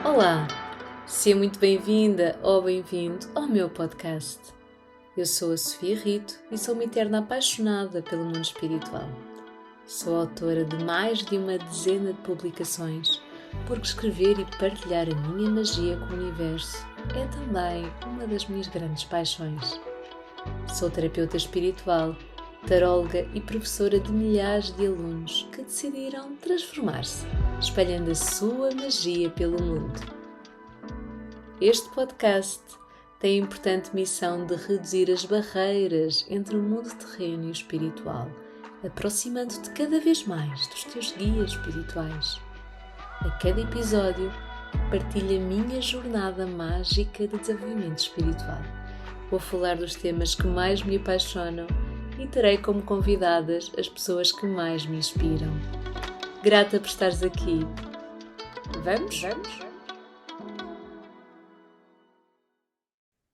Olá, seja muito bem-vinda ou bem-vindo ao meu podcast. Eu sou a Sofia Rito e sou uma eterna apaixonada pelo mundo espiritual. Sou autora de mais de uma dezena de publicações, porque escrever e partilhar a minha magia com o universo é também uma das minhas grandes paixões. Sou terapeuta espiritual, taróloga e professora de milhares de alunos que decidiram transformar-se, espalhando a sua magia pelo mundo. Este podcast tem a importante missão de reduzir as barreiras entre o mundo terreno e o espiritual, aproximando-te cada vez mais dos teus guias espirituais. A cada episódio, partilho a minha jornada mágica de desenvolvimento espiritual. Vou falar dos temas que mais me apaixonam e terei como convidadas as pessoas que mais me inspiram. Grata por estares aqui. Vamos?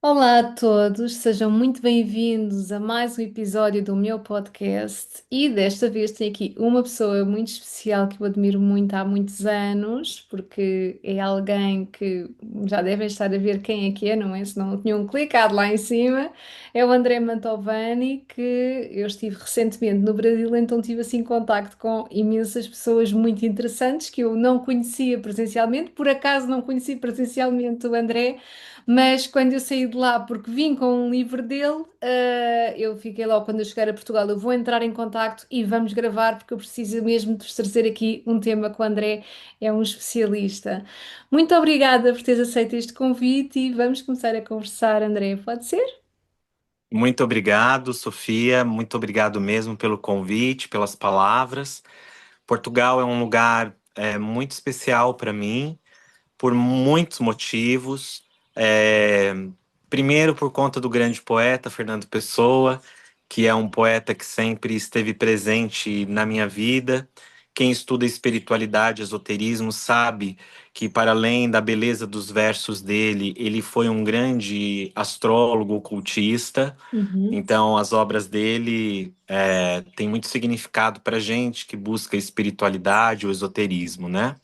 Olá a todos, sejam muito bem-vindos a mais um episódio do meu podcast e desta vez tenho aqui uma pessoa muito especial que eu admiro muito há muitos anos, porque é alguém que já devem estar a ver quem é que é, não é? Se não tinham clicado lá em cima, é o André Mantovani, que eu estive recentemente no Brasil, então tive assim contacto com imensas pessoas muito interessantes que eu não conhecia presencialmente, por acaso não conheci presencialmente o André. Mas quando eu saí de lá, porque vim com um livro dele, eu fiquei logo, quando eu chegar a Portugal, eu vou entrar em contacto e vamos gravar, porque eu preciso mesmo de vos trazer aqui um tema que o André é um especialista. Muito obrigada por teres aceito este convite e vamos começar a conversar, André, pode ser? Muito obrigado, Sofia. Muito obrigado mesmo pelo convite, pelas palavras. Portugal é um lugar muito especial para mim, por muitos motivos. É, Primeiro, por conta do grande poeta Fernando Pessoa, que é um poeta que sempre esteve presente na minha vida. Quem estuda espiritualidade, esoterismo, sabe que, para além da beleza dos versos dele, ele foi um grande astrólogo, ocultista. Uhum. Então, as obras dele têm muito significado para gente que busca espiritualidade ou esoterismo, né?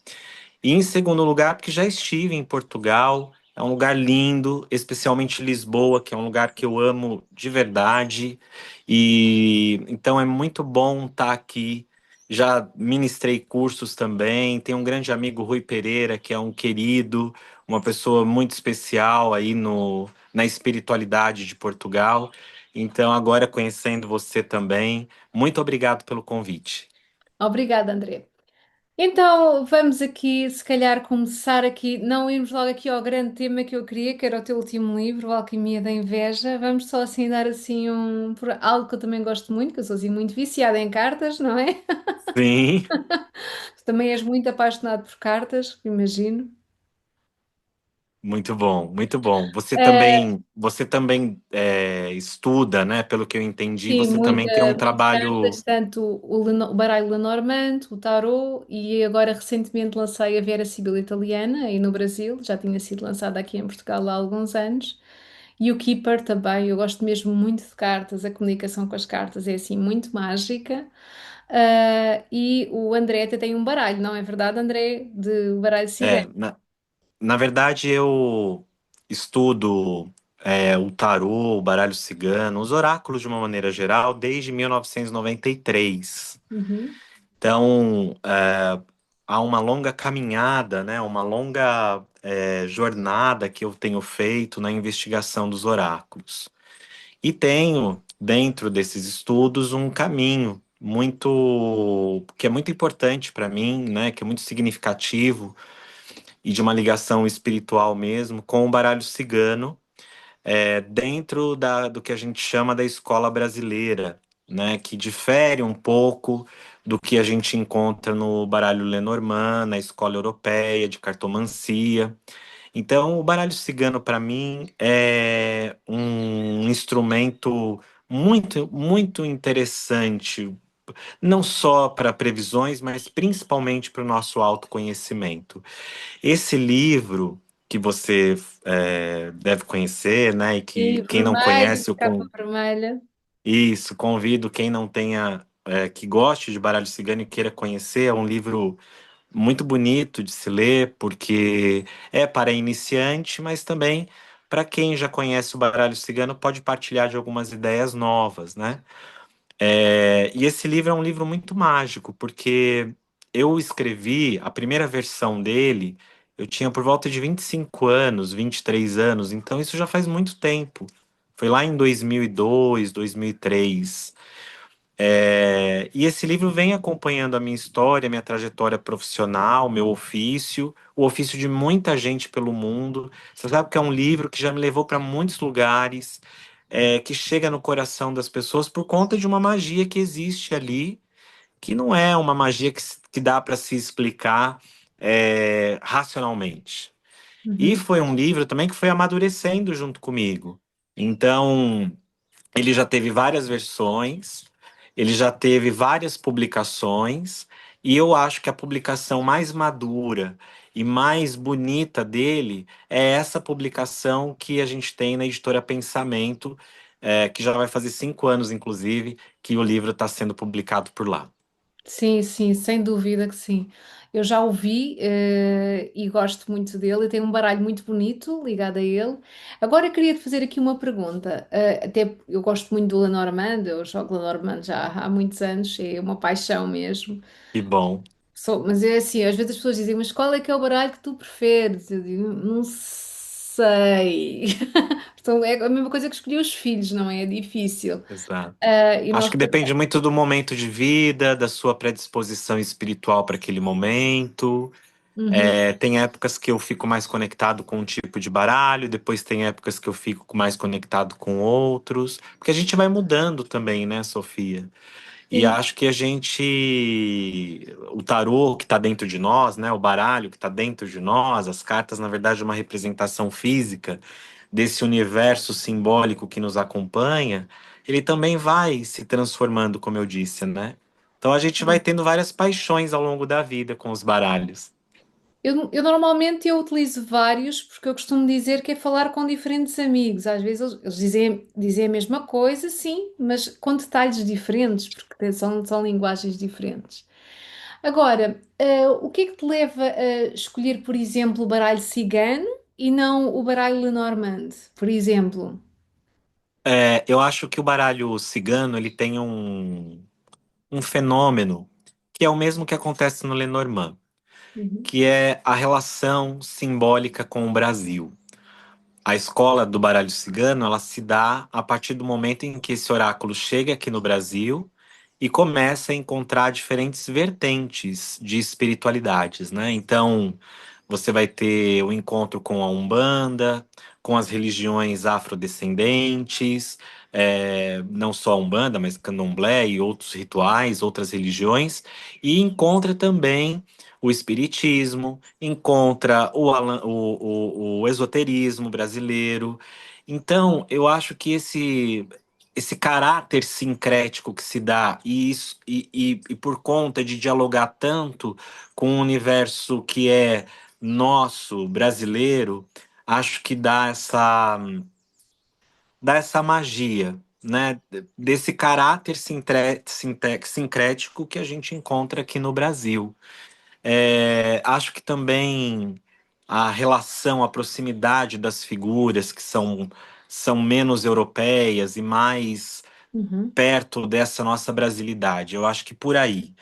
E em segundo lugar, porque já estive em Portugal, é um lugar lindo, especialmente Lisboa, que é um lugar que eu amo de verdade. E então é muito bom estar aqui. Já ministrei cursos também. Tenho um grande amigo, Rui Pereira, que é um querido, uma pessoa muito especial aí no, na espiritualidade de Portugal. Então, agora conhecendo você também, muito obrigado pelo convite. Obrigada, André. Então, vamos aqui, se calhar, começar aqui, não irmos logo aqui ao grande tema que eu queria, que era o teu último livro, O Alquimia da Inveja. Vamos só assim dar assim por algo que eu também gosto muito, que eu sou assim muito viciada em cartas, não é? Sim. Tu também és muito apaixonado por cartas, imagino. Muito bom, muito bom. Eh, Você também estuda, né? Pelo que eu entendi, sim, você também tem um muito trabalho. cartas, tanto o baralho Lenormand, o tarot, e agora recentemente lancei a Vera Sibila Italiana, aí no Brasil, já tinha sido lançada aqui em Portugal há alguns anos. E o Keeper também, eu gosto mesmo muito de cartas, a comunicação com as cartas é assim muito mágica. E o André até tem um baralho, não é verdade, André? De baralho É, cigano. na verdade, eu estudo o tarô, o baralho cigano, os oráculos de uma maneira geral, desde 1993. Uhum. Então, há uma longa caminhada, né? Uma longa jornada que eu tenho feito na investigação dos oráculos. E tenho, dentro desses estudos, um caminho muito que é muito importante para mim, né, que é muito significativo e de uma ligação espiritual mesmo com o baralho cigano, dentro do que a gente chama da escola brasileira, né, que difere um pouco do que a gente encontra no baralho Lenormand, na escola europeia de cartomancia. Então, o baralho cigano, para mim, é um instrumento muito interessante, não só para previsões, mas principalmente para o nosso autoconhecimento. Esse livro que você deve conhecer, né? E que E quem não vermelho, conhece, capa vermelha. convido quem não tenha, que goste de baralho cigano e queira conhecer, é um livro muito bonito de se ler, porque é para iniciante, mas também para quem já conhece o baralho cigano pode partilhar de algumas ideias novas, né? E esse livro é um livro muito mágico, porque eu escrevi a primeira versão dele, eu tinha por volta de 25 anos, 23 anos, então isso já faz muito tempo. Foi lá em 2002, 2003. E esse livro vem acompanhando a minha história, minha trajetória profissional, meu ofício, o ofício de muita gente pelo mundo. Você sabe que é um livro que já me levou para muitos lugares, que chega no coração das pessoas por conta de uma magia que existe ali, que não é uma magia que dá para se explicar, racionalmente. E Uhum. foi um livro também que foi amadurecendo junto comigo. Então. Ele já teve várias versões, ele já teve várias publicações, e eu acho que a publicação mais madura e mais bonita dele é essa publicação que a gente tem na editora Pensamento, que já vai fazer 5 anos, inclusive, que o livro está sendo publicado por lá. Sim, sim, sem dúvida que sim. Eu já o vi, e gosto muito dele. Eu tenho um baralho muito bonito ligado a ele. Agora eu queria te fazer aqui uma pergunta. Até eu gosto muito do Lenormand, eu jogo Lenormand já há muitos anos, é uma paixão mesmo. Que bom, Mas é assim, às vezes as pessoas dizem, mas qual é que é o baralho que tu preferes? Eu digo, não sei. Então é a mesma coisa que escolher os filhos, não é? É difícil. exato. E Acho nós. que depende muito do momento de vida, da sua predisposição espiritual para aquele momento. Uhum, Tem épocas que eu fico mais conectado com um tipo de baralho, depois tem épocas que eu fico mais conectado com outros, porque a gente vai mudando também, né, Sofia? E sim. acho que o tarô que está dentro de nós, né, o baralho que está dentro de nós, as cartas, na verdade, é uma representação física desse universo simbólico que nos acompanha, ele também vai se transformando, como eu disse, né? Então a gente vai tendo várias paixões ao longo da vida com os baralhos. Eu normalmente eu utilizo vários porque eu costumo dizer que é falar com diferentes amigos. Às vezes eles dizem a mesma coisa, sim, mas com detalhes diferentes, porque são linguagens diferentes. Agora, o que é que te leva a escolher, por exemplo, o baralho cigano e não o baralho Lenormand, por exemplo? Eu acho que o baralho cigano ele tem um fenômeno que é o mesmo que acontece no Lenormand, Uhum. que é a relação simbólica com o Brasil. A escola do baralho cigano, ela se dá a partir do momento em que esse oráculo chega aqui no Brasil e começa a encontrar diferentes vertentes de espiritualidades, né? Então, você vai ter o encontro com a Umbanda, com as religiões afrodescendentes, não só a Umbanda, mas Candomblé e outros rituais, outras religiões, e encontra também o espiritismo, encontra o esoterismo brasileiro. Então, eu acho que esse caráter sincrético que se dá, e por conta de dialogar tanto com o universo que é nosso, brasileiro, acho que dá essa magia, né? Desse caráter sincrético que a gente encontra aqui no Brasil. Acho que também a relação, a proximidade das figuras que são menos europeias e mais Uhum. perto dessa nossa brasilidade. Eu acho que por aí.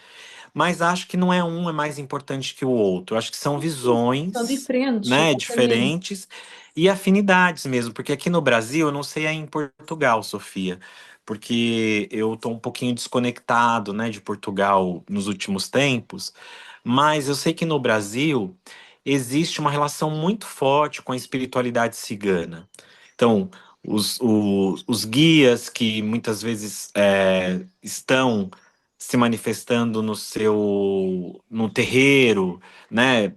Mas acho que não é um é mais importante que o outro. Eu acho que são São visões, diferentes, né, exatamente. diferentes e afinidades mesmo. Porque aqui no Brasil, eu não sei aí em Portugal, Sofia, porque eu estou um pouquinho desconectado, né, de Portugal nos últimos tempos. Mas eu sei que no Brasil existe uma relação muito forte com a espiritualidade cigana. Então, os guias que muitas vezes estão se manifestando no terreiro, né?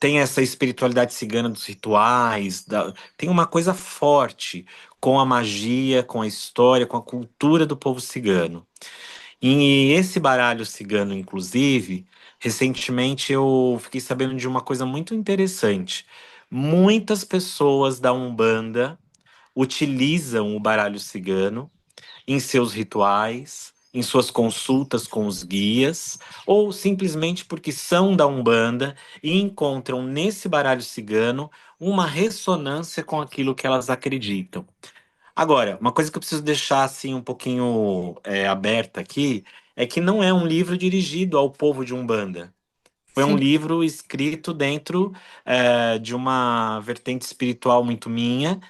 Tem essa espiritualidade cigana dos rituais, tem uma coisa forte com a magia, com a história, com a cultura do povo cigano. E esse baralho cigano, inclusive, recentemente eu fiquei sabendo de uma coisa muito interessante. Muitas pessoas da Umbanda utilizam o baralho cigano em seus rituais, em suas consultas com os guias, ou simplesmente porque são da Umbanda e encontram nesse baralho cigano uma ressonância com aquilo que elas acreditam. Agora, uma coisa que eu preciso deixar assim um pouquinho aberta aqui é que não é um livro dirigido ao povo de Umbanda. Foi um Sim. livro escrito dentro de uma vertente espiritual muito minha,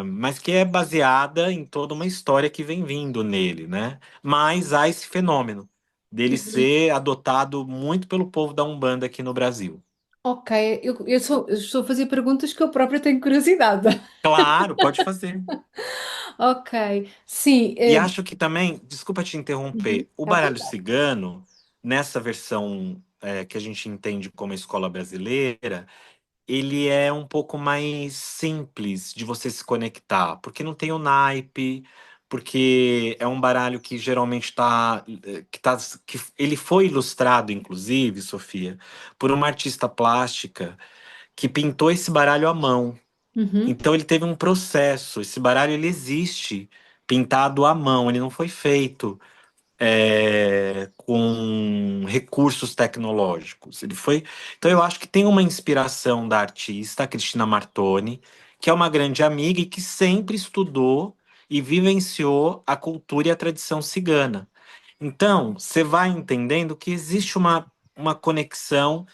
mas que é baseada em toda uma história que vem vindo nele, né? Mas há esse fenômeno dele Uhum. ser adotado muito pelo povo da Umbanda aqui no Brasil. Ok, eu estou a fazer perguntas que eu própria tenho curiosidade. Claro, pode fazer. Ok, sim. E acho que também, desculpa te Uhum, interromper, o à baralho vontade. cigano, nessa versão que a gente entende como a escola brasileira, ele é um pouco mais simples de você se conectar, porque não tem o naipe, porque é um baralho que geralmente que ele foi ilustrado, inclusive, Sofia, por uma artista plástica que pintou esse baralho à mão. Uhum. Então ele teve um processo. Esse baralho ele existe pintado à mão, ele não foi feito com recursos tecnológicos. Ele foi. Então eu acho que tem uma inspiração da artista, a Cristina Martoni, que é uma grande amiga e que sempre estudou e vivenciou a cultura e a tradição cigana. Então, você vai entendendo que existe uma conexão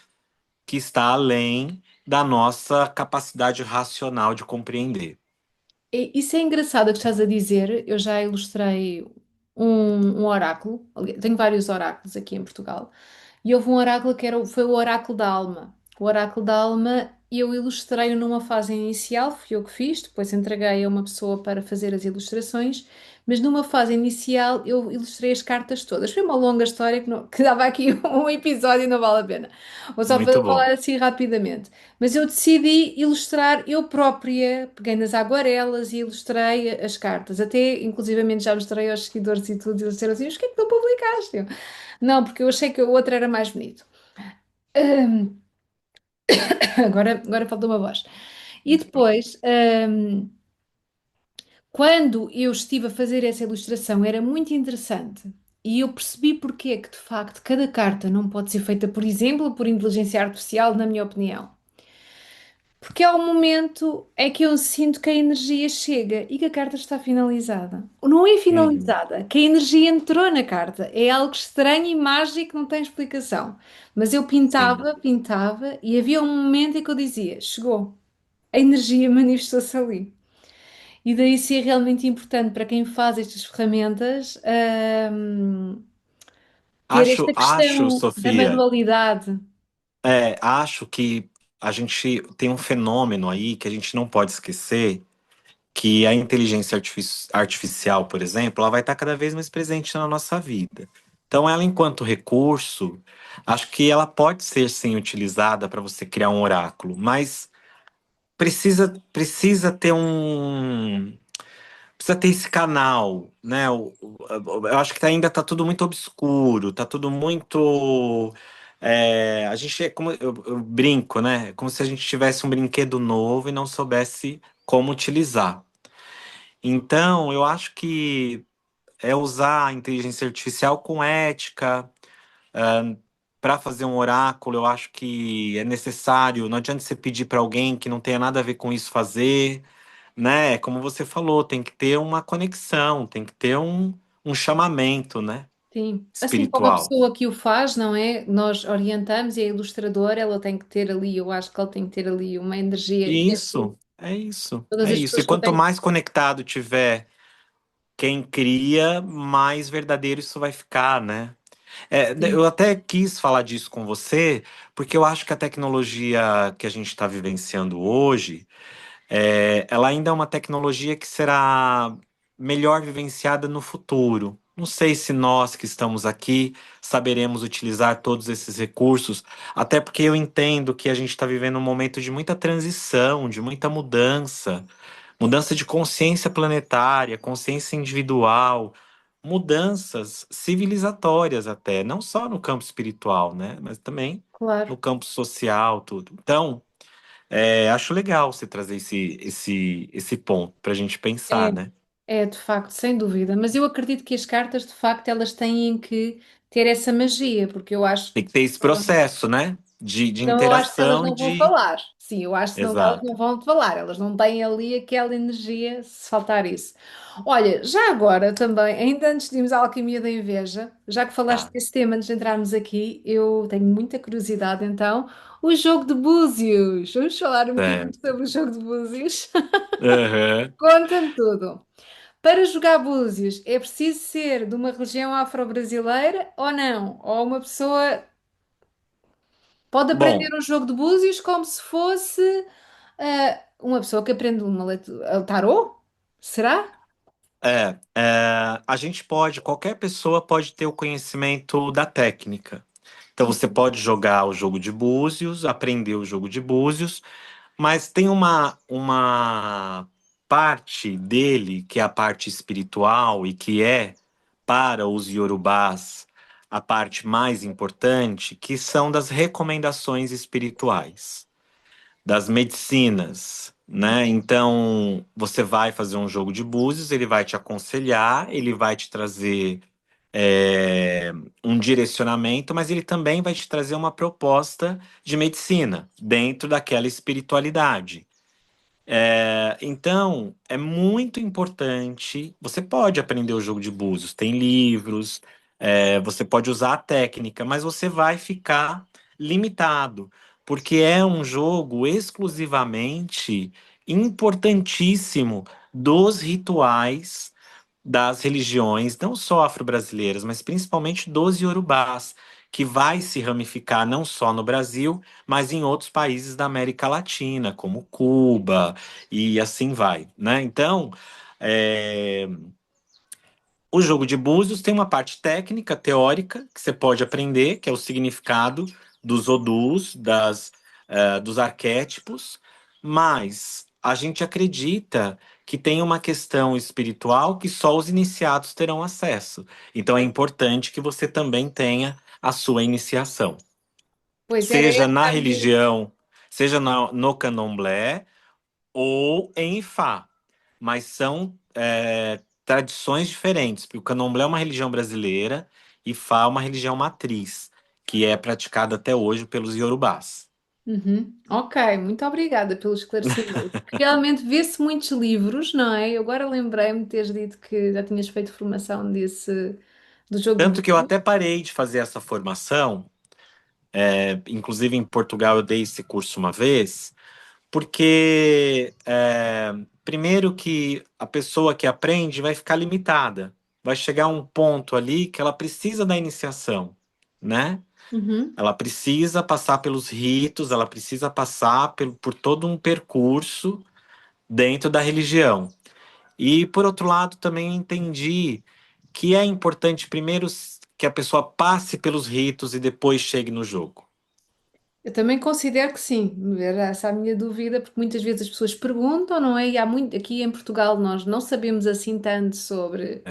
que está além da nossa capacidade racional de compreender. Isso é engraçado o que estás a dizer. Eu já ilustrei um oráculo. Tenho vários oráculos aqui em Portugal. E houve um oráculo que foi o oráculo da alma. O oráculo da alma eu ilustrei numa fase inicial, fui eu que fiz, depois entreguei a uma pessoa para fazer as ilustrações, mas numa fase inicial eu ilustrei as cartas todas. Foi uma longa história que dava aqui um episódio e não vale a pena. Vou só Muito falar bom. assim rapidamente. Mas eu decidi ilustrar eu própria, peguei nas aguarelas e ilustrei as cartas. Até, inclusivamente, já mostrei aos seguidores e tudo, e eles disseram assim: mas que é que tu publicaste? Não, porque eu achei que o outro era mais bonito. Hum, agora faltou uma voz. E depois, quando eu estive a fazer essa ilustração, era muito interessante. E eu percebi porque é que, de facto, cada carta não pode ser feita, por exemplo, por inteligência artificial, na minha opinião. Porque há um momento é que eu sinto que a energia chega e que a carta está finalizada. Não é Uhum. finalizada, que a energia entrou na carta. É algo estranho e mágico, não tem explicação. Mas eu Sim. pintava, pintava e havia um momento em que eu dizia: chegou, a energia manifestou-se ali. E daí ser realmente importante para quem faz estas ferramentas, ter Acho, esta acho, questão da Sofia, manualidade. acho que a gente tem um fenômeno aí que a gente não pode esquecer, que a inteligência artificial, por exemplo, ela vai estar cada vez mais presente na nossa vida. Então, ela, enquanto recurso, acho que ela pode ser sim utilizada para você criar um oráculo, mas precisa ter precisa ter esse canal, né? Eu acho que ainda tá tudo muito obscuro, tá tudo muito. A gente é como eu brinco, né? É como se a gente tivesse um brinquedo novo e não soubesse como utilizar. Então, eu acho que é usar a inteligência artificial com ética, para fazer um oráculo, eu acho que é necessário. Não adianta você pedir para alguém que não tenha nada a ver com isso fazer, né? Como você falou, tem que ter uma conexão, tem que ter um chamamento, né? Sim, assim como a Espiritual. pessoa que o faz, não é? Nós orientamos e a ilustradora, ela tem que ter ali, eu acho que ela tem que ter ali uma energia E dentro isso, é isso, todas é as isso. E pessoas que quanto têm. mais conectado tiver quem cria, mais verdadeiro isso vai ficar, né? Sim, Eu até quis falar disso com você, porque eu acho que a tecnologia que a gente está vivenciando hoje, ela ainda é uma tecnologia que será melhor vivenciada no futuro. Não sei se nós que estamos aqui saberemos utilizar todos esses recursos, até porque eu entendo que a gente está vivendo um momento de muita transição, de muita mudança, mudança de consciência planetária, consciência individual, mudanças civilizatórias até, não só no campo espiritual, né, mas também claro. no campo social, tudo. Então, acho legal você trazer esse ponto para a gente pensar, É. né? É, de facto, sem dúvida. Mas eu acredito que as cartas, de facto, elas têm que ter essa magia, porque eu acho. Tem que ter esse processo, né? De Então eu acho que elas interação, não vão de. falar. Sim, eu acho que não, elas não Exato. vão falar. Elas não têm ali aquela energia se faltar isso. Olha, já agora também, ainda antes de irmos à alquimia da inveja, já que falaste Tá. desse tema antes de entrarmos aqui, eu tenho muita curiosidade então. O jogo de búzios. Vamos falar um bocadinho Certo. sobre o jogo de búzios. Aham. Conta-me tudo. Para jogar búzios, é preciso ser de uma religião afro-brasileira ou não? Ou uma pessoa pode aprender Bom, um jogo de búzios como se fosse uma pessoa que aprende uma leitura, tarô? Será? a gente pode, qualquer pessoa pode ter o conhecimento da técnica. Então você pode jogar o jogo de búzios, aprender o jogo de búzios, mas tem uma parte dele, que é a parte espiritual e que é, para os iorubás, a parte mais importante, que são das recomendações espirituais, das medicinas, né? Então, você vai fazer um jogo de búzios, ele vai te aconselhar, ele vai te trazer é, um direcionamento, mas ele também vai te trazer uma proposta de medicina dentro daquela espiritualidade. Então, é muito importante. Você pode aprender o jogo de búzios, tem livros, você pode usar a técnica, mas você vai ficar limitado, porque é um jogo exclusivamente importantíssimo dos rituais das religiões, não só afro-brasileiras, mas principalmente dos iorubás, que vai se ramificar não só no Brasil, mas em outros países da América Latina, como Cuba, e assim vai, né? Então, é, o jogo de búzios tem uma parte técnica, teórica, que você pode aprender, que é o significado dos odus, dos arquétipos, mas a gente acredita que tem uma questão espiritual que só os iniciados terão acesso. Então é importante que você também tenha a sua iniciação, Pois era seja na essa a minha. religião, seja no candomblé ou em Ifá, mas são tradições diferentes, porque o candomblé é uma religião brasileira e Ifá é uma religião matriz, que é praticada até hoje pelos iorubás. Uhum. Ok, muito obrigada pelo esclarecimento. Realmente vê-se muitos livros, não é? Eu agora lembrei-me de teres dito que já tinhas feito formação desse, do jogo de Tanto que eu búzios. até parei de fazer essa formação, inclusive em Portugal eu dei esse curso uma vez, porque primeiro que a pessoa que aprende vai ficar limitada, vai chegar a um ponto ali que ela precisa da iniciação, né? Uhum. Ela precisa passar pelos ritos, ela precisa passar por todo um percurso dentro da religião. E, por outro lado, também entendi que é importante primeiro que a pessoa passe pelos ritos e depois chegue no jogo. Eu também considero que sim, era essa a minha dúvida, porque muitas vezes as pessoas perguntam, não é? E há muito, aqui em Portugal nós não sabemos assim tanto sobre,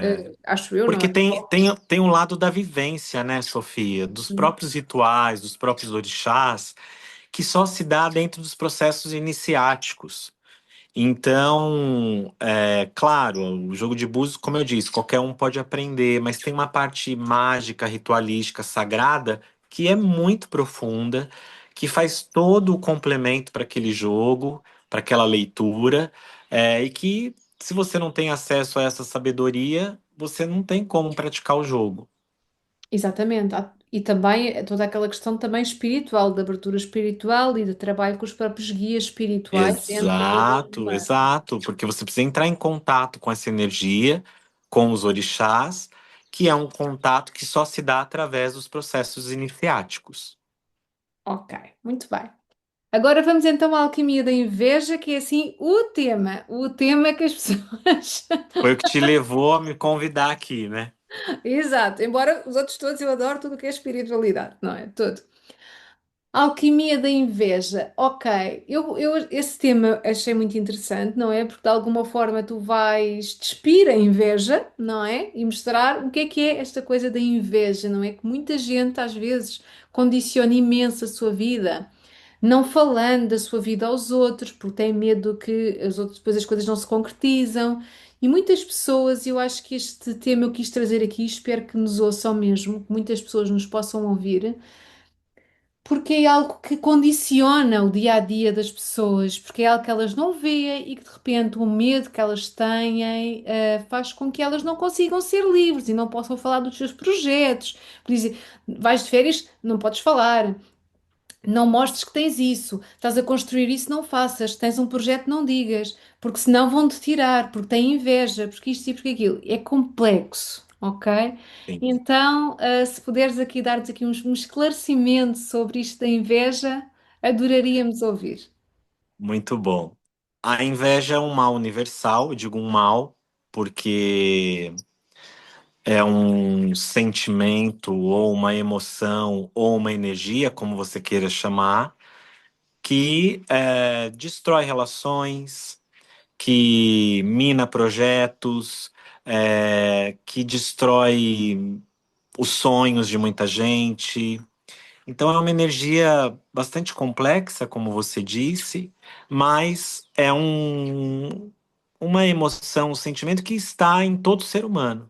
acho eu, não Porque é? tem um lado da vivência, né, Sofia? Dos próprios rituais, dos próprios orixás, que só se dá dentro dos processos iniciáticos. Então, claro, o jogo de búzios, como eu disse, qualquer um pode aprender, mas tem uma parte mágica, ritualística, sagrada, que é muito profunda, que faz todo o complemento para aquele jogo, para aquela leitura, e que, se você não tem acesso a essa sabedoria, você não tem como praticar o jogo. Exatamente. E também toda aquela questão também espiritual, de abertura espiritual e de trabalho com os próprios guias espirituais dentro do Exato, mar. exato, porque você precisa entrar em contato com essa energia, com os orixás, que é um contato que só se dá através dos processos iniciáticos. Ok, muito bem. Agora vamos então à alquimia da inveja, que é assim o tema que as pessoas. Foi o que te levou a me convidar aqui, né? Exato, embora os outros todos eu adoro tudo o que é espiritualidade, não é? Tudo. Alquimia da inveja, ok. Esse tema achei muito interessante, não é? Porque de alguma forma tu vais despir a inveja, não é? E mostrar o que é esta coisa da inveja, não é? Que muita gente às vezes condiciona imenso a sua vida, não falando da sua vida aos outros, porque tem medo que os outros, depois as coisas não se concretizam. E muitas pessoas, eu acho que este tema eu quis trazer aqui, espero que nos ouçam mesmo, que muitas pessoas nos possam ouvir, porque é algo que condiciona o dia a dia das pessoas, porque é algo que elas não veem e que de repente o medo que elas têm faz com que elas não consigam ser livres e não possam falar dos seus projetos. Por exemplo, vais de férias, não podes falar. Não mostres que tens isso, estás a construir isso, não faças, tens um projeto, não digas, porque senão vão-te tirar, porque têm inveja, porque isto e porque aquilo. É complexo, ok? Sim. Então, se puderes aqui dar-nos aqui um esclarecimento sobre isto da inveja, adoraríamos ouvir. Muito bom. A inveja é um mal universal, eu digo um mal, porque é um sentimento, ou uma emoção, ou uma energia, como você queira chamar, que destrói relações, que mina projetos, que destrói os sonhos de muita gente. Então é uma energia bastante complexa, como você disse, mas é uma emoção, um sentimento que está em todo ser humano.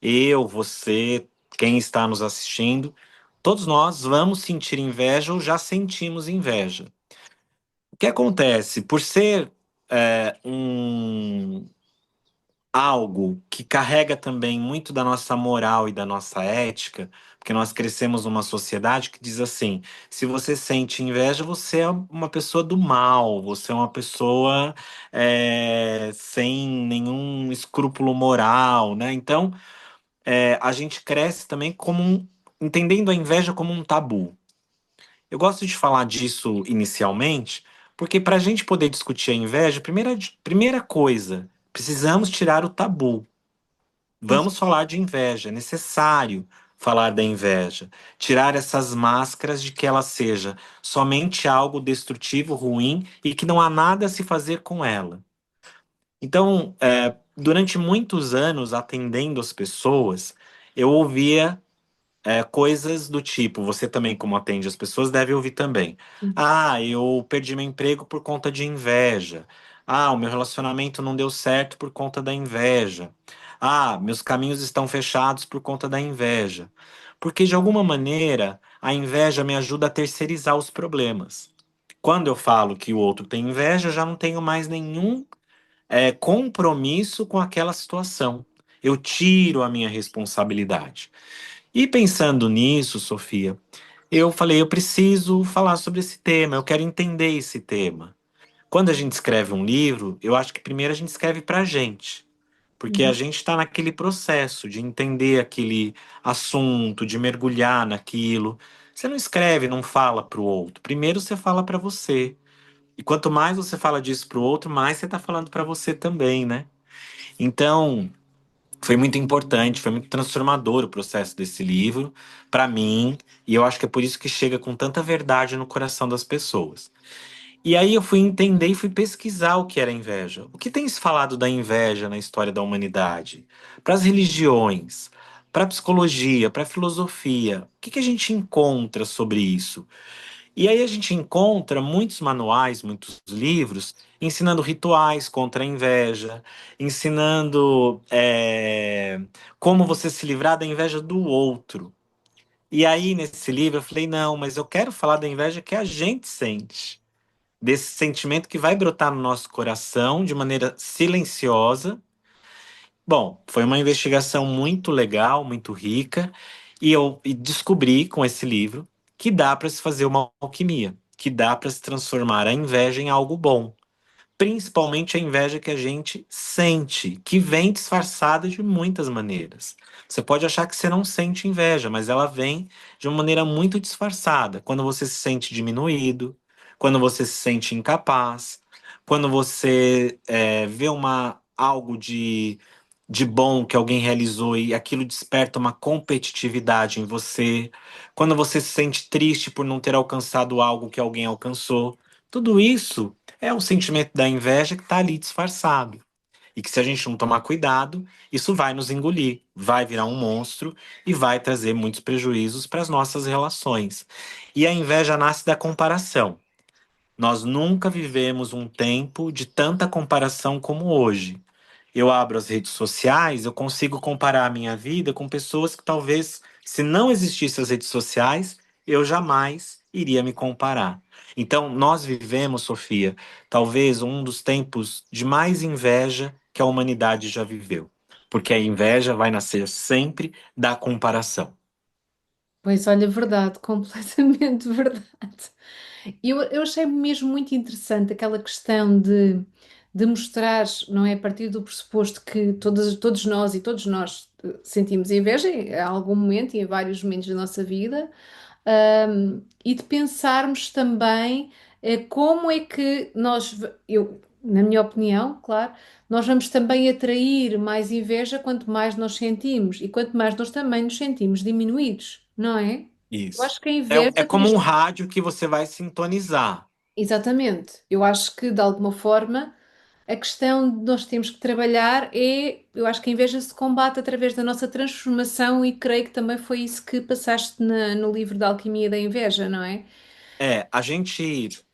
Eu, você, quem está nos assistindo, todos nós vamos sentir inveja ou já sentimos inveja. O que acontece? Por ser algo que carrega também muito da nossa moral e da nossa ética, porque nós crescemos numa sociedade que diz assim: se você sente inveja, você é uma pessoa do mal, você é uma pessoa sem nenhum escrúpulo moral, né? Então, a gente cresce também entendendo a inveja como um tabu. Eu gosto de falar disso inicialmente, porque para a gente poder discutir a inveja, primeira coisa, precisamos tirar o tabu. Vamos falar de inveja, é necessário falar da inveja, tirar essas máscaras de que ela seja somente algo destrutivo, ruim e que não há nada a se fazer com ela. Então, durante muitos anos, atendendo as pessoas, eu ouvia coisas do tipo, você também, como atende as pessoas, deve ouvir também. Ah, eu perdi meu emprego por conta de inveja. Ah, o meu relacionamento não deu certo por conta da inveja. Ah, meus caminhos estão fechados por conta da inveja. Porque, de alguma maneira, a inveja me ajuda a terceirizar os problemas. Quando eu falo que o outro tem inveja, eu já não tenho mais nenhum compromisso com aquela situação. Eu tiro a minha responsabilidade. E pensando nisso, Sofia, eu falei, eu preciso falar sobre esse tema, eu quero entender esse tema. Quando a gente escreve um livro, eu acho que primeiro a gente escreve pra gente, porque a Uhum. gente está naquele processo de entender aquele assunto, de mergulhar naquilo. Você não escreve, não fala pro outro. Primeiro você fala pra você. E quanto mais você fala disso pro outro, mais você tá falando pra você também, né? Então, foi muito importante, foi muito transformador o processo desse livro para mim, e eu acho que é por isso que chega com tanta verdade no coração das pessoas. E aí eu fui entender e fui pesquisar o que era inveja. O que tem se falado da inveja na história da humanidade? Para as religiões, para a psicologia, para a filosofia, o que que a gente encontra sobre isso? E aí a gente encontra muitos manuais, muitos livros, ensinando rituais contra a inveja, ensinando como você se livrar da inveja do outro. E aí, nesse livro, eu falei, não, mas eu quero falar da inveja que a gente sente, desse sentimento que vai brotar no nosso coração de maneira silenciosa. Bom, foi uma investigação muito legal, muito rica, e eu descobri com esse livro que dá para se fazer uma alquimia, que dá para se transformar a inveja em algo bom, principalmente a inveja que a gente sente, que vem disfarçada de muitas maneiras. Você pode achar que você não sente inveja, mas ela vem de uma maneira muito disfarçada, quando você se sente diminuído, quando você se sente incapaz, quando você vê algo de bom que alguém realizou e aquilo desperta uma competitividade em você, quando você se sente triste por não ter alcançado algo que alguém alcançou. Tudo isso é um sentimento da inveja que está ali disfarçado. E que se a gente não tomar cuidado, isso vai nos engolir, vai virar um monstro e vai trazer muitos prejuízos para as nossas relações. E a inveja nasce da comparação. Nós nunca vivemos um tempo de tanta comparação como hoje. eu abro as redes sociais, eu consigo comparar a minha vida com pessoas que talvez, se não existissem as redes sociais, eu jamais iria me comparar. Então, nós vivemos, Sofia, talvez um dos tempos de mais inveja que a humanidade já viveu. Porque a inveja vai nascer sempre da comparação. Pois olha, verdade, completamente verdade. Eu achei mesmo muito interessante aquela questão de mostrar, não é, a partir do pressuposto que todos nós e todos nós sentimos inveja em algum momento e em vários momentos da nossa vida, e de pensarmos também como é que na minha opinião, claro, nós vamos também atrair mais inveja quanto mais nós sentimos e quanto mais nós também nos sentimos diminuídos, não é? Eu Isso. acho que a É inveja como temos. um rádio que você vai sintonizar. Exatamente. Eu acho que, de alguma forma, a questão de nós temos que trabalhar é. Eu acho que a inveja se combate através da nossa transformação e creio que também foi isso que passaste no livro da Alquimia da Inveja, não é?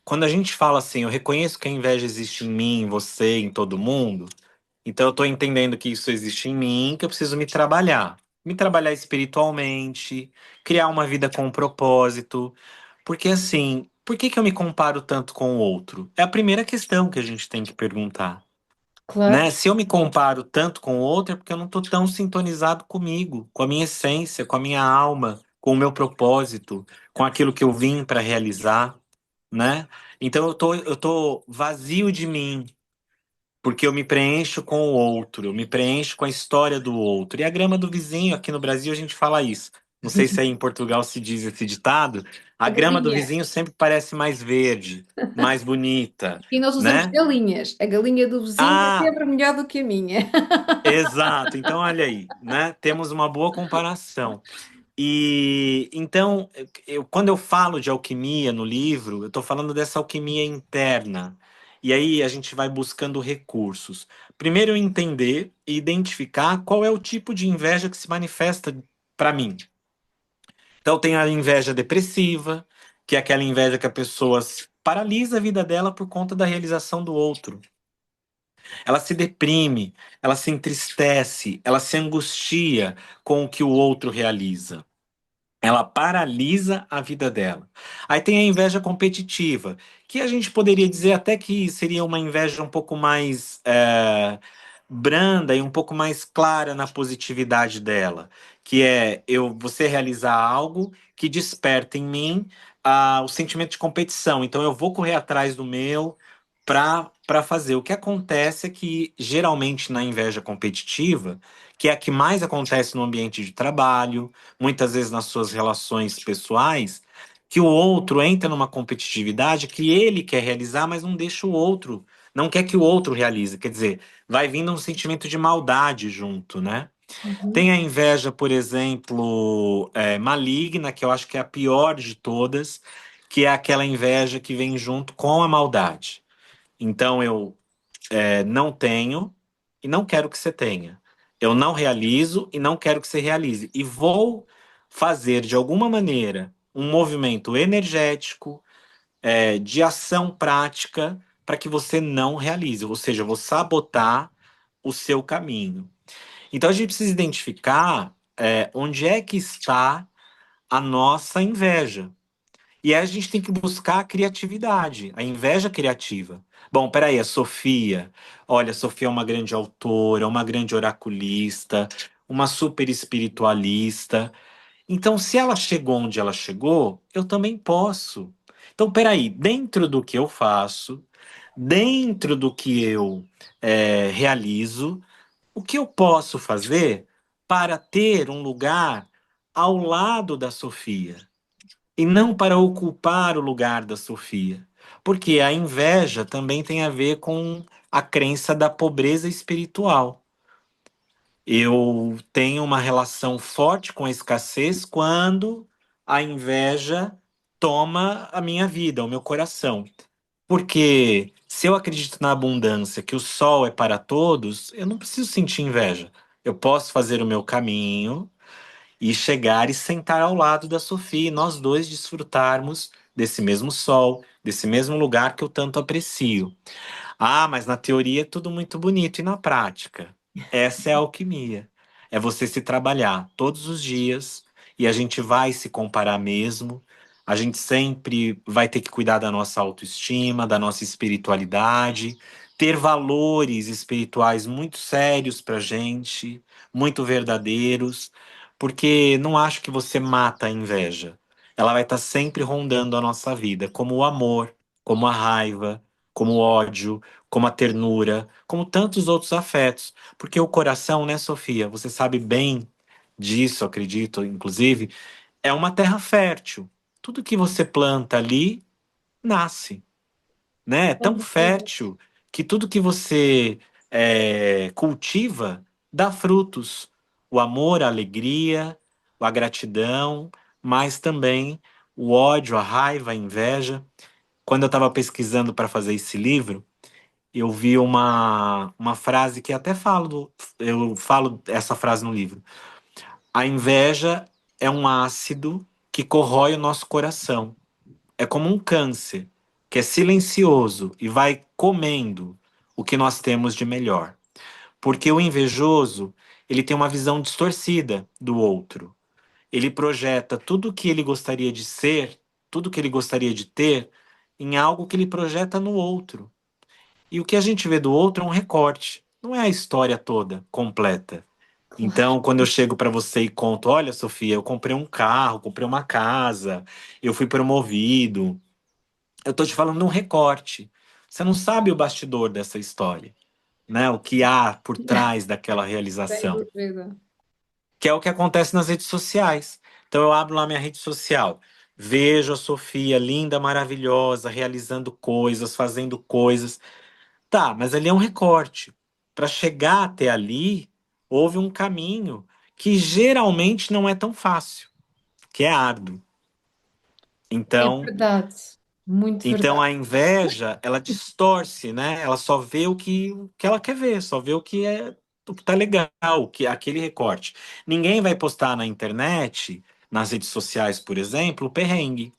Quando a gente fala assim, eu reconheço que a inveja existe em mim, em você, em todo mundo, então eu tô entendendo que isso existe em mim, que eu preciso me trabalhar espiritualmente, criar uma vida com um propósito, porque assim, por que que eu me comparo tanto com o outro? É a primeira questão que a gente tem que perguntar, Claro. né? Se eu me comparo tanto com o outro, é porque eu não tô tão sintonizado comigo, com a minha essência, com a minha alma, com o meu propósito, com aquilo que eu vim para realizar, né? Então eu tô vazio de mim, porque eu me preencho com o outro, eu me preencho com a história do outro. E a grama do vizinho, aqui no Brasil a gente fala isso. Não sei se aí em Portugal se diz esse ditado. A A grama do galinha. vizinho sempre parece mais verde, mais bonita, E nós usamos né? galinhas. A galinha do vizinho é Ah, sempre melhor do que a minha. exato. Então olha aí, né? Temos uma boa comparação. E então, quando eu falo de alquimia no livro, eu estou falando dessa alquimia interna. E aí a gente vai buscando recursos. Primeiro, entender e identificar qual é o tipo de inveja que se manifesta para mim. Então, tem a inveja depressiva, que é aquela inveja que a pessoa paralisa a vida dela por conta da realização do outro. Ela se deprime, ela se entristece, ela se angustia com o que o outro realiza. Ela paralisa a vida dela. Aí tem a inveja competitiva, que a gente poderia dizer até que seria uma inveja um pouco mais branda e um pouco mais clara na positividade dela, que é você realizar algo que desperta em mim o sentimento de competição. Então eu vou correr atrás do meu para fazer. O que acontece é que geralmente na inveja competitiva, que é a que mais acontece no ambiente de trabalho, muitas vezes nas suas relações pessoais, que o outro entra numa competitividade que ele quer realizar, mas não deixa o outro, não quer que o outro realize. Quer dizer, vai vindo um sentimento de maldade junto, né? Tem Uhum. a inveja, por exemplo, maligna, que eu acho que é a pior de todas, que é aquela inveja que vem junto com a maldade. Então eu não tenho e não quero que você tenha. Eu não realizo e não quero que você realize. E vou fazer de alguma maneira um movimento energético, de ação prática, para que você não realize. Ou seja, eu vou sabotar o seu caminho. Então a gente precisa identificar onde é que está a nossa inveja. E aí a gente tem que buscar a criatividade, a inveja criativa. Bom, peraí, a Sofia. Olha, a Sofia é uma grande autora, uma grande oraculista, uma super espiritualista. Então, se ela chegou onde ela chegou, eu também posso. Então, peraí, dentro do que eu faço, dentro do que eu realizo, o que eu posso fazer para ter um lugar ao lado da Sofia? E não para ocupar o lugar da Sofia. Porque a inveja também tem a ver com a crença da pobreza espiritual. Eu tenho uma relação forte com a escassez quando a inveja toma a minha vida, o meu coração. Porque se eu acredito na abundância, que o sol é para todos, eu não preciso sentir inveja. Eu posso fazer o meu caminho e chegar e sentar ao lado da Sofia e nós dois desfrutarmos desse mesmo sol, desse mesmo lugar que eu tanto aprecio. Ah, mas na teoria é tudo muito bonito e na prática? Essa é a alquimia. É você se trabalhar todos os dias e a gente vai se comparar mesmo. A gente sempre vai ter que cuidar da nossa autoestima, da nossa espiritualidade, ter valores espirituais muito sérios pra gente, muito verdadeiros, porque não acho que você mata a inveja. Ela vai estar sempre rondando a nossa vida, como o amor, como a raiva, como o ódio, como a ternura, como tantos outros afetos. Porque o coração, né, Sofia? Você sabe bem disso, acredito, inclusive, é uma terra fértil. Tudo que você planta ali nasce, né? É Com tão certeza. fértil que tudo que você cultiva dá frutos. O amor, a alegria, a gratidão, mas também o ódio, a raiva, a inveja. Quando eu estava pesquisando para fazer esse livro, eu vi uma frase que até eu falo essa frase no livro. A inveja é um ácido que corrói o nosso coração. É como um câncer que é silencioso e vai comendo o que nós temos de melhor. Porque o invejoso, ele tem uma visão distorcida do outro. Ele projeta tudo o que ele gostaria de ser, tudo o que ele gostaria de ter, em algo que ele projeta no outro. E o que a gente vê do outro é um recorte, não é a história toda, completa. Claro. Então, quando eu chego para você e conto, olha, Sofia, eu comprei um carro, comprei uma casa, eu fui promovido, eu tô te falando de um recorte. Você não sabe o bastidor dessa história, né? O que há por trás daquela Sem realização, dúvida. que é o que acontece nas redes sociais. Então, eu abro lá minha rede social, vejo a Sofia linda, maravilhosa, realizando coisas, fazendo coisas. Tá, mas ali é um recorte. Para chegar até ali, houve um caminho que geralmente não é tão fácil, que é árduo. É Então, verdade. Muito então verdade. a inveja, ela distorce, né? Ela só vê o que ela quer ver, só vê o que tá legal, o que aquele recorte. Ninguém vai postar na internet, nas redes sociais, por exemplo, o perrengue.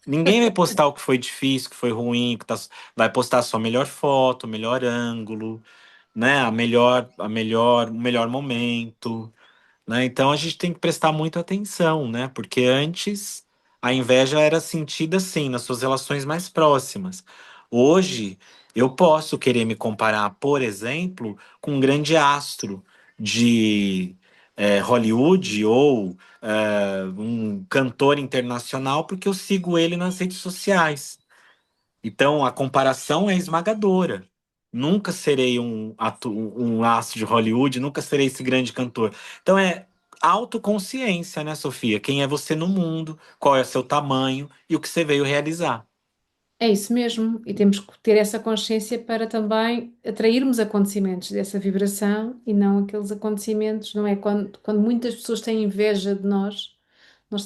Ninguém vai postar o que foi difícil, o que foi ruim, vai postar a sua melhor foto, o melhor ângulo, né? O melhor momento, né? Então a gente tem que prestar muita atenção, né? Porque antes a inveja era sentida assim nas suas relações mais próximas. Hoje eu posso querer me comparar, por exemplo, com um grande astro de Hollywood ou um cantor internacional porque eu sigo ele nas redes sociais. Então, a comparação é esmagadora. Nunca serei um astro de Hollywood, nunca serei esse grande cantor. Então, é autoconsciência, né, Sofia? Quem é você no mundo, qual é o seu tamanho e o que você veio realizar. É isso mesmo, e temos que ter essa consciência para também atrairmos acontecimentos dessa vibração e não aqueles acontecimentos, não é? Quando muitas pessoas têm inveja de nós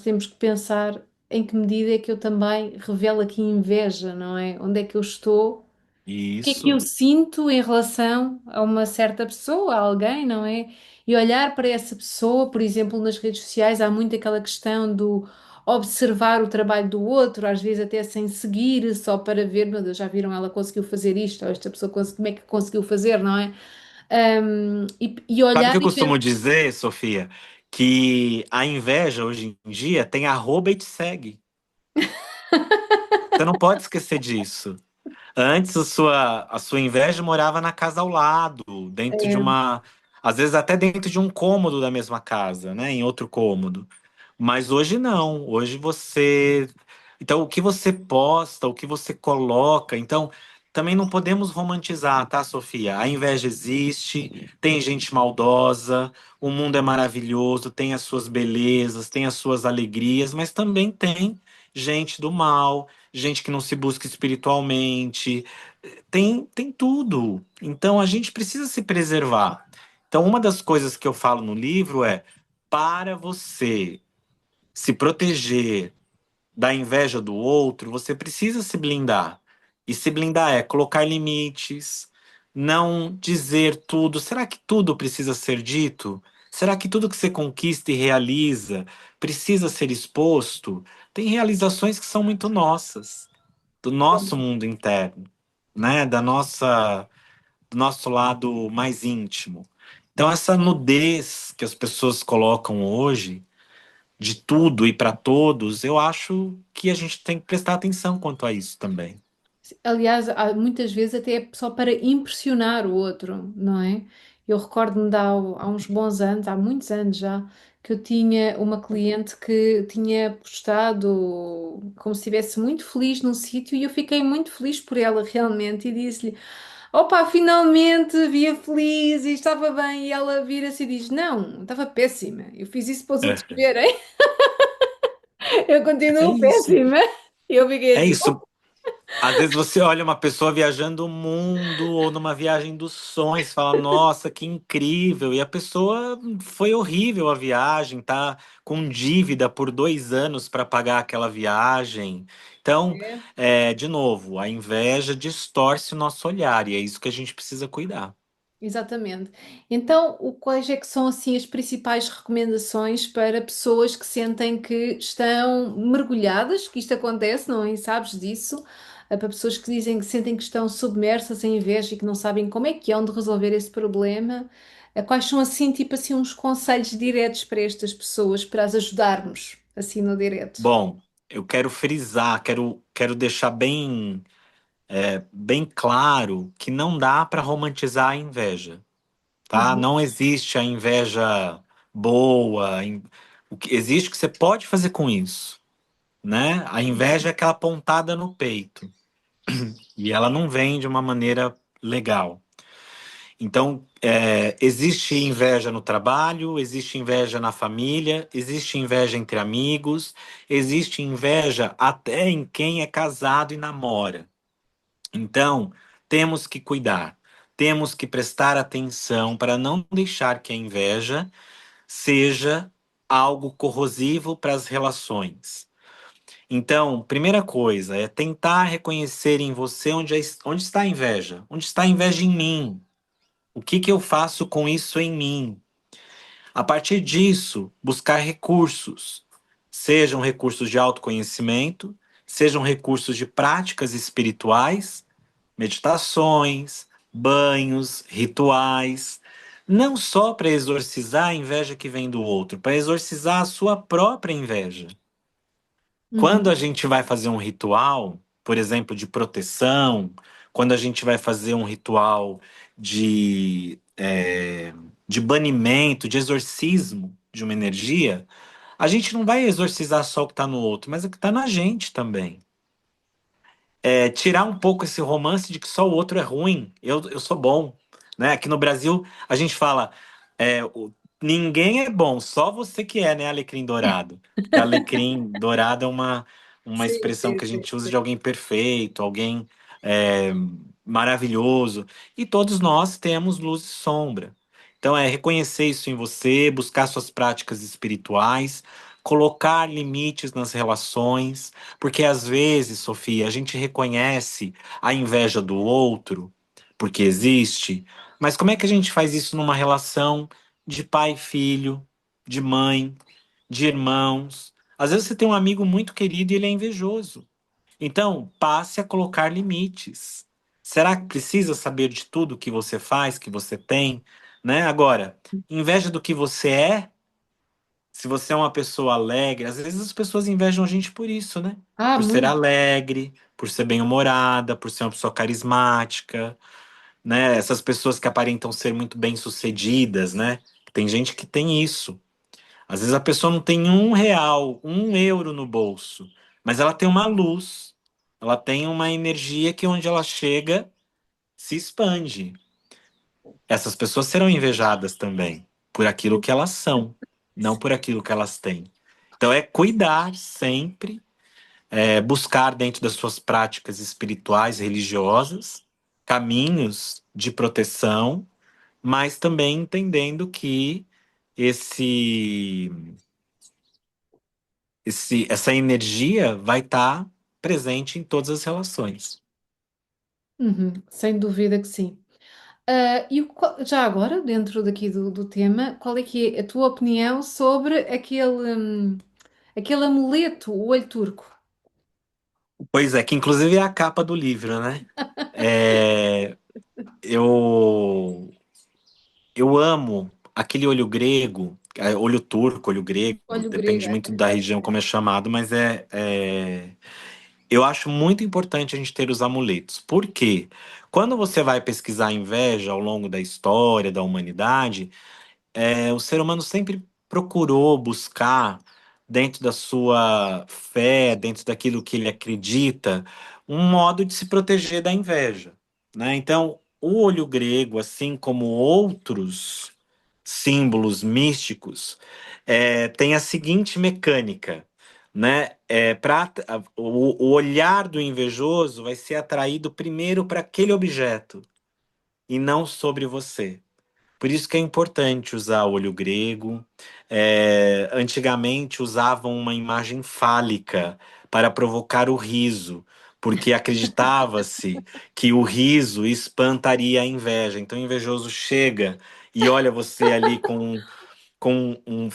temos que pensar em que medida é que eu também revelo aqui inveja, não é? Onde é que eu estou? O que é que eu Isso. sinto em relação a uma certa pessoa, a alguém, não é? E olhar para essa pessoa, por exemplo, nas redes sociais, há muito aquela questão do observar o trabalho do outro, às vezes até sem seguir, só para ver, meu Deus, já viram, ela conseguiu fazer isto, ou esta pessoa como é que conseguiu fazer, não é? E Sabe o olhar que eu e costumo pensar, dizer, Sofia? Que a inveja hoje em dia tem arroba e te segue. Você não pode esquecer disso. Antes a sua inveja morava na casa ao lado, dentro de uma, às vezes até dentro de um cômodo da mesma casa, né, em outro cômodo. Mas hoje não. Hoje você, então o que você posta, o que você coloca, então também não podemos romantizar, tá, Sofia? A inveja existe, tem gente maldosa, o mundo é maravilhoso, tem as suas belezas, tem as suas alegrias, mas também tem gente do mal, gente que não se busca espiritualmente, tem tudo. Então a gente precisa se preservar. Então, uma das coisas que eu falo no livro é: para você se proteger da inveja do outro, você precisa se blindar. E se blindar é colocar limites, não dizer tudo. Será que tudo precisa ser dito? Será que tudo que você conquista e realiza precisa ser exposto? Tem realizações que são muito nossas, do nosso mundo interno. né, do nosso lado mais íntimo. Então, essa nudez que as pessoas colocam hoje, de tudo e para todos, eu acho que a gente tem que prestar atenção quanto a isso também. Aliás, muitas vezes até é só para impressionar o outro, não é? Eu recordo-me há uns bons anos, há muitos anos já, que eu tinha uma cliente que tinha postado como se estivesse muito feliz num sítio e eu fiquei muito feliz por ela realmente e disse-lhe: Opa, finalmente via feliz e estava bem. E ela vira-se e diz: Não, estava péssima. Eu fiz isso para os outros É, verem. Eu é continuo isso. péssima. E eu fiquei É assim. isso. Às vezes você olha uma pessoa viajando o mundo ou numa viagem dos sonhos, fala, nossa, que incrível! E a pessoa foi horrível a viagem, tá com dívida por 2 anos para pagar aquela viagem. Então, de novo, a inveja distorce o nosso olhar e é isso que a gente precisa cuidar. Exatamente. Então, quais é que são assim as principais recomendações para pessoas que sentem que estão mergulhadas, que isto acontece, não é? Sabes disso? Para pessoas que dizem que sentem que estão submersas em inveja e que não sabem como é que hão de resolver esse problema. Quais são assim, tipo assim, uns conselhos diretos para estas pessoas, para as ajudarmos, assim no direto? Bom, eu quero frisar, quero deixar bem claro que não dá para romantizar a inveja. Tá? Uhum, Não existe a inveja boa. O que existe que você pode fazer com isso, né? A inveja é aquela pontada no peito e ela não vem de uma maneira legal. Então, existe inveja no trabalho, existe inveja na família, existe inveja entre amigos, existe inveja até em quem é casado e namora. Então, temos que cuidar, temos que prestar atenção para não deixar que a inveja seja algo corrosivo para as relações. Então, primeira coisa é tentar reconhecer em você onde está a inveja. Onde está a inveja em mim? O que que eu faço com isso em mim? A partir disso, buscar recursos, sejam recursos de autoconhecimento, sejam recursos de práticas espirituais, meditações, banhos, rituais, não só para exorcizar a inveja que vem do outro, para exorcizar a sua própria inveja. Quando uhum, a gente vai fazer um ritual, por exemplo, de proteção, quando a gente vai fazer um ritual de banimento, de exorcismo de uma energia, a gente não vai exorcizar só o que está no outro, mas o que está na gente também. Tirar um pouco esse romance de que só o outro é ruim, eu sou bom. Né? Aqui no Brasil, a gente fala, ninguém é bom, só você que é, né, alecrim dourado. Porque alecrim dourado é uma sim, expressão sim, que a sim, gente usa sim. de alguém perfeito, alguém é, maravilhoso. E todos nós temos luz e sombra. Então, é reconhecer isso em você, buscar suas práticas espirituais, colocar limites nas relações, porque às vezes, Sofia, a gente reconhece a inveja do outro, porque existe, mas como é que a gente faz isso numa relação de pai e filho, de mãe, de irmãos? Às vezes você tem um amigo muito querido e ele é invejoso. Então, passe a colocar limites. Será que precisa saber de tudo que você faz, que você tem, né? Agora, inveja do que você é, se você é uma pessoa alegre, às vezes as pessoas invejam a gente por isso, né? Ah, Por ser muito. alegre, por ser bem-humorada, por ser uma pessoa carismática, né? Essas pessoas que aparentam ser muito bem-sucedidas, né? Tem gente que tem isso. Às vezes a pessoa não tem R$ 1, 1 euro no bolso, mas ela tem uma luz, ela tem uma energia que onde ela chega se expande. Essas pessoas serão invejadas também por aquilo que elas são, não por aquilo que elas têm. Então é cuidar sempre, buscar dentro das suas práticas espirituais, religiosas, caminhos de proteção, mas também entendendo que esse, essa energia vai estar presente em todas as relações. Uhum, sem dúvida que sim. Já agora, dentro daqui do tema, qual é que é a tua opinião sobre aquele amuleto, o olho turco? Pois é, que inclusive é a capa do livro, né? É, eu, eu amo aquele olho grego, olho turco, olho grego, Olho grego, depende muito da região como é chamado, mas eu acho muito importante a gente ter os amuletos. Por quê? Quando você vai pesquisar a inveja ao longo da história da humanidade, o ser humano sempre procurou buscar, dentro da sua fé, dentro daquilo que ele acredita, um modo de se proteger da inveja, né? Então, o olho grego, assim como outros símbolos místicos, tem a seguinte mecânica, né? O olhar do invejoso vai ser atraído primeiro para aquele objeto e não sobre você. Por isso que é importante usar o olho grego. Antigamente usavam uma imagem fálica para provocar o riso, porque acreditava-se que o riso espantaria a inveja. Então o invejoso chega e olha você ali com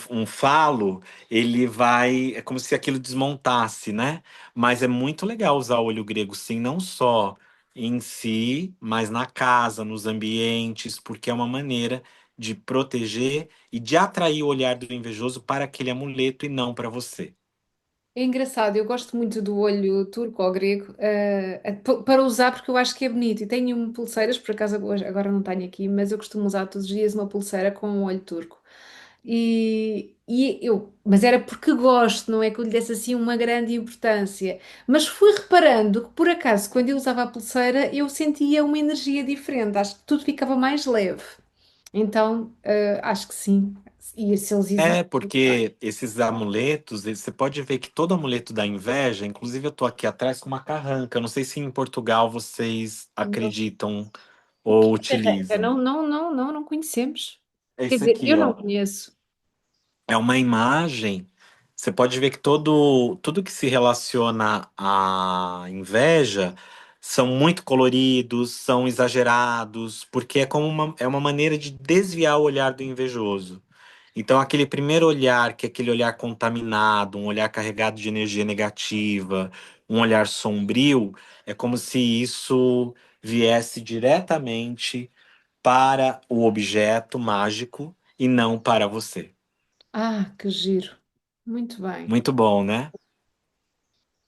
um falo, ele vai. É como se aquilo desmontasse, né? Mas é muito legal usar o olho grego, sim, não só em si, mas na casa, nos ambientes, porque é uma maneira de proteger e de atrair o olhar do invejoso para aquele amuleto e não para você. é engraçado, eu gosto muito do olho turco ou grego, para usar porque eu acho que é bonito. E tenho pulseiras, por acaso agora não tenho aqui, mas eu costumo usar todos os dias uma pulseira com um olho turco. Mas era porque gosto, não é que eu lhe desse assim uma grande importância. Mas fui reparando que por acaso, quando eu usava a pulseira, eu sentia uma energia diferente, acho que tudo ficava mais leve. Então, acho que sim. E se eles existem. Porque esses amuletos, você pode ver que todo amuleto da inveja, inclusive eu tô aqui atrás com uma carranca. Eu não sei se em Portugal vocês acreditam O que ou é carranca? utilizam. Não, não, não, não, não conhecemos. Quer Esse dizer, aqui, eu não ó, conheço. é uma imagem. Você pode ver que tudo que se relaciona à inveja são muito coloridos, são exagerados, porque é uma maneira de desviar o olhar do invejoso. Então, aquele primeiro olhar, que é aquele olhar contaminado, um olhar carregado de energia negativa, um olhar sombrio, é como se isso viesse diretamente para o objeto mágico e não para você. Ah, que giro. Muito bem. Muito bom, né?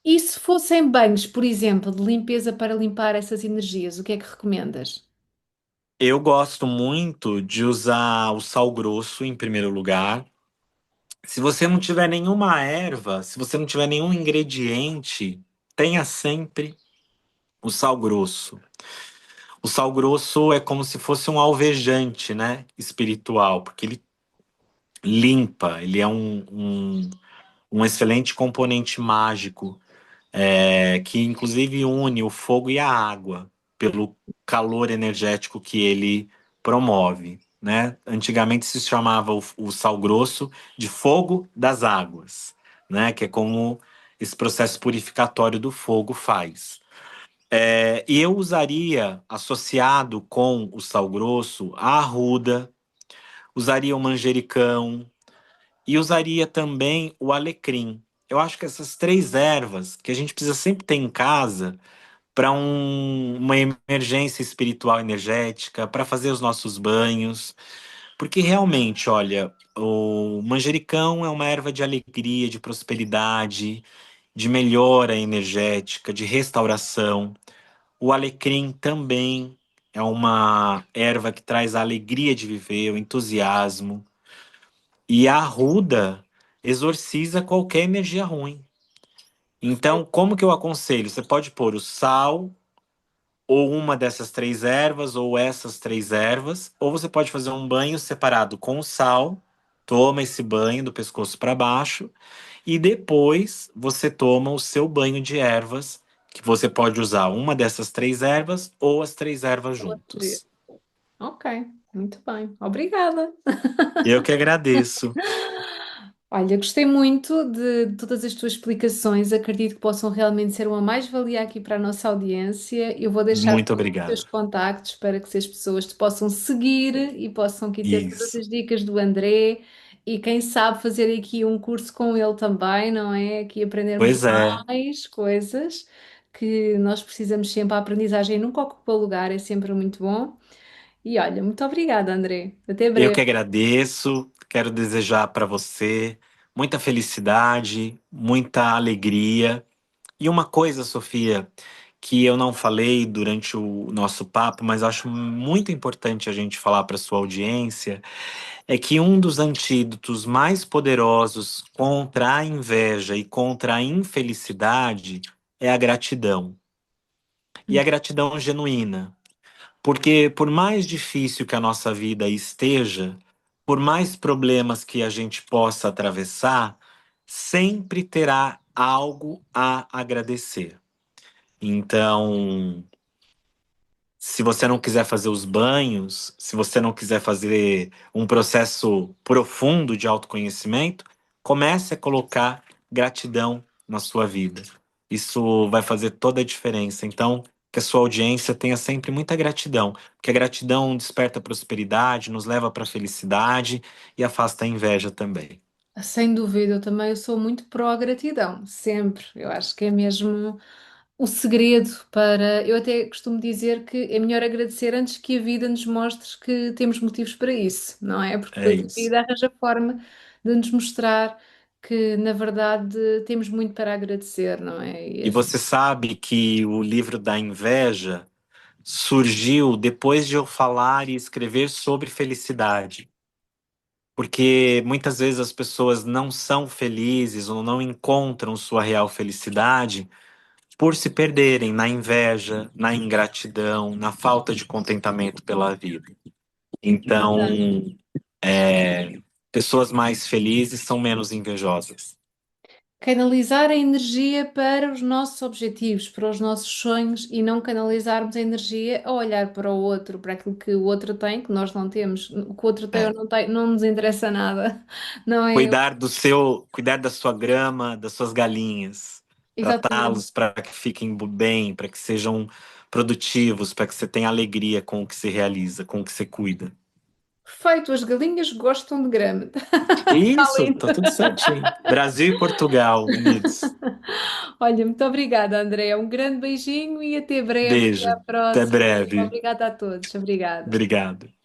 E se fossem banhos, por exemplo, de limpeza para limpar essas energias, o que é que recomendas? Eu gosto muito de usar o sal grosso em primeiro lugar. Se você não tiver nenhuma erva, se você não tiver nenhum ingrediente, tenha sempre o sal grosso. O sal grosso é como se fosse um alvejante, né? Espiritual, porque ele limpa, ele é um excelente componente mágico, que inclusive une o fogo e a água pelo calor energético que ele promove, né? Antigamente se chamava o sal grosso de fogo das águas, né? Que é como esse processo purificatório do fogo faz. E eu usaria, associado com o sal grosso, a arruda, usaria o manjericão e usaria também o alecrim. Eu acho que essas três ervas que a gente precisa sempre ter em casa para uma emergência espiritual energética, para fazer os nossos banhos, porque realmente, olha, o manjericão é uma erva de alegria, de prosperidade, de melhora energética, de restauração. O alecrim também é uma erva que traz a alegria de viver, o entusiasmo. E a arruda exorciza qualquer energia ruim. Então, como que eu aconselho? Você pode pôr o sal, ou uma dessas três ervas, ou essas três ervas, ou você pode fazer um banho separado com o sal, toma esse banho do pescoço para baixo, e depois você toma o seu banho de ervas, que você pode usar uma dessas três ervas ou as três ervas juntos. Ok, muito bem. Obrigada. Eu que agradeço. Olha, gostei muito de todas as tuas explicações. Acredito que possam realmente ser uma mais-valia aqui para a nossa audiência. Eu vou deixar Muito todos os teus obrigado. contactos para que as pessoas te possam seguir e possam aqui ter todas Isso. as dicas do André e quem sabe fazer aqui um curso com ele também, não é? Aqui aprendermos Pois é. mais coisas. que nós precisamos sempre, a aprendizagem nunca ocupa lugar, é sempre muito bom. E olha, muito obrigada, André. Até Eu breve. que agradeço, quero desejar para você muita felicidade, muita alegria. E uma coisa, Sofia, que eu não falei durante o nosso papo, mas acho muito importante a gente falar para sua audiência, é que um dos antídotos mais poderosos contra a inveja e contra a infelicidade é a gratidão. E a gratidão genuína. Porque por mais difícil que a nossa vida esteja, por mais problemas que a gente possa atravessar, sempre terá algo a agradecer. Então, se você não quiser fazer os banhos, se você não quiser fazer um processo profundo de autoconhecimento, comece a colocar gratidão na sua vida. Isso vai fazer toda a diferença. Então, que a sua audiência tenha sempre muita gratidão, porque a gratidão desperta prosperidade, nos leva para a felicidade e afasta a inveja também. Sem dúvida, eu sou muito pró-gratidão, sempre. Eu acho que é mesmo o segredo para. Eu até costumo dizer que é melhor agradecer antes que a vida nos mostre que temos motivos para isso, não é? Porque É depois a isso. vida arranja forma de nos mostrar que, na verdade, temos muito para agradecer, não é? E você sabe que o livro da inveja surgiu depois de eu falar e escrever sobre felicidade. Porque muitas vezes as pessoas não são felizes ou não encontram sua real felicidade por se perderem na inveja, na ingratidão, na falta de contentamento pela vida. Então, pessoas mais felizes são menos invejosas. Canalizar a energia para os nossos objetivos, para os nossos sonhos e não canalizarmos a energia a olhar para o outro, para aquilo que o outro tem, que nós não temos. O que o outro tem ou É. não tem, não nos interessa nada, não é? Cuidar da sua grama, das suas galinhas, Exatamente. tratá-los para que fiquem bem, para que sejam produtivos, para que você tenha alegria com o que se realiza, com o que você cuida. Perfeito, as galinhas gostam de grama. Está Isso, lindo. tá tudo certinho. Brasil e Portugal unidos. Olha, muito obrigada, Andréa. Um grande beijinho e até breve. Até Beijo. à Até próxima. breve. Obrigada a todos. Obrigada. Obrigado.